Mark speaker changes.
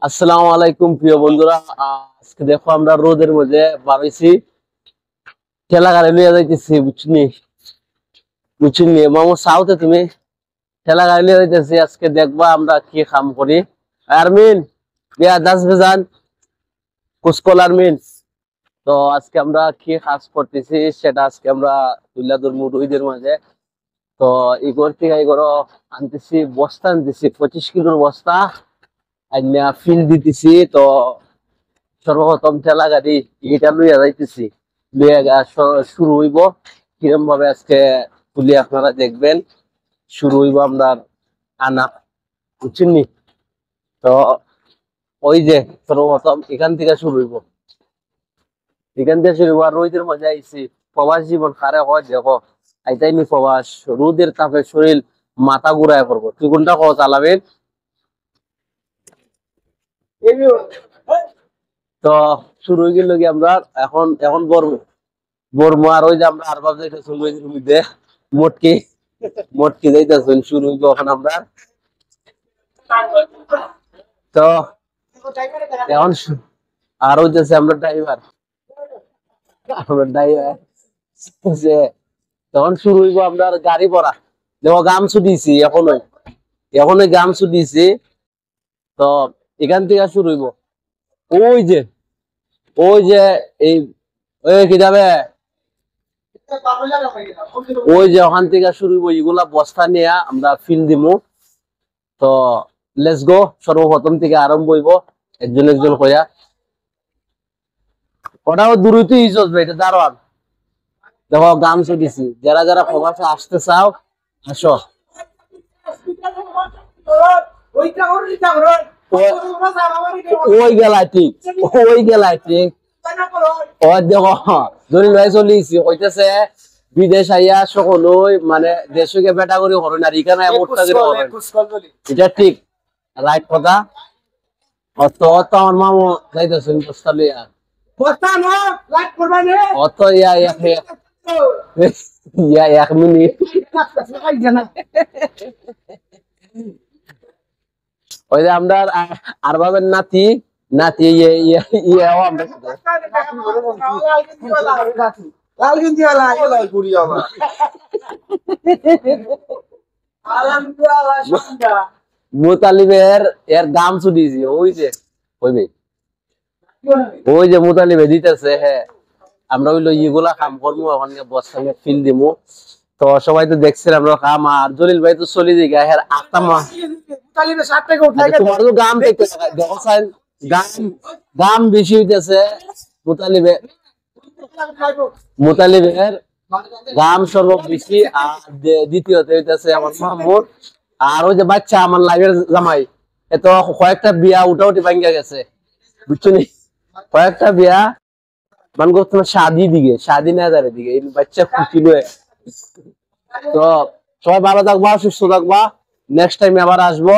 Speaker 1: আসসালামু আলাইকুম প্রিয় বন্ধুরা। আজকে দেখো আমরা রোদের মধ্যে বার হইছি, ঠেলা গাড়ি নিয়ে যাইতেছি। বুঝছিনি মামু সাউথে তুমি ঠেলা গাড়ি নিয়ে যাইতেছি। আজকে দেখবা আমরা কি কাম করি। আরমিন বিয়া 10 বাজান কুসকল আরমিন। তো আজকে আমরা কি কাজ করতেছি সেটা আজকে আমরা তুলে ধরবো রোদের মাঝে। তো ইগোর থেকে ইগোর আনতেছি, বস্তা আনতেছি 25 কিলোর বস্তা আইনা ফিল দিতেছি। তো সর্বপ্রথম ঠেলা গাড়ি এটা লইয়া যাইতেছি, শুরু হইব কিরম ভাবে আজকে তুলি আপনারা দেখবেন। শুরু হইব আমরা আনা, বুঝছেন নি? তো ওই যে সর্বপ্রথম এখান থেকে শুরু হইব, এখান থেকে শুরু হইব। আর রোদের মজা আইছি, প্রবাস জীবন কারে হয় দেখো, আইতাই নি প্রবাস, রোদের তাপে শরীর মাথা ঘুরায় পড়বো। তুই কোনটা কো চালাবেন? তো শুরু হয়ে গেল কি আমরা এখন এখন বর্মা। আর ওই যে আমরা আর ভাব যাইতেছি মধ্যে মোটকি মোটকি যাইতেছি, শুরু হইব এখন আমরা। তো এখন আর হইতেছে আমরা ড্রাইভার তখন শুরু হইব আমরা গাড়ি ভরা। দেখো গাম ছুটিছি, এখনই গাম ছুটিছি। তো এখান থেকে শুরু হইব। ওই যে ওই যে এই কি যাবে, ওই যে ওখান থেকে শুরু হইব। এগুলা বস্তা নিয়ে আমরা ফিল দিমু। তো লেটস গো, সর্বপ্রথম থেকে আরম্ভ হইব একজন একজন কইয়া। ওটাও দূরত্ব ইজত ভাই, এটা দারোয়ান। দেখো গাম ছুটিছি, যারা যারা প্রবাসে আসতে চাও আসো। ওই গেলাই ঠিক, ওই গেলাই ঠিক। ও দেখো জলিল ভাই চলিছি কইতেছে বিদেশ আইয়া সকলই মানে দেশকে বেটা করে হরণ আর এখানে এটা ঠিক, রাইট কথা। অত অত আমার মামু যাইতেছেন বস্তা লইয়া, অত ইয়া ইয়া 1 মিনিট। ওই যে আমরা আর ভাবেন নাতি নাতি আমরা মুতালিবের এর দাম ছুটিয়েছি। ওই যে মুতালিবে দিতেছে। হ্যাঁ, আমরা ওই ইগুলা কাম করবো, ওখানে বস্তা ফিল দিমু। তো সবাই তো দেখছেন আমরা কাম। আর জলিল ভাই তো চলে যাই গায়ের 8টা মাস। তোমার তো গাম দেখতে গাম বেশি হইতেছে। মুতালিবের গাম সর্ব বেশি। আর দ্বিতীয়তে হইতেছে আমার মামুর। আর ওই যে বাচ্চা আমার লাগের জামাই, এত কয়েকটা বিয়া উঠাউটি ভাঙ্গা গেছে, বুঝছো নি? কয়েকটা বিয়া মান করতে শাদি নাজারের দিকে এই বাচ্চা খুশি লয়ে। তো সবাই ভালো থাকবা, সুস্থ থাকবা। নেক্সট টাইম আবার আসবো।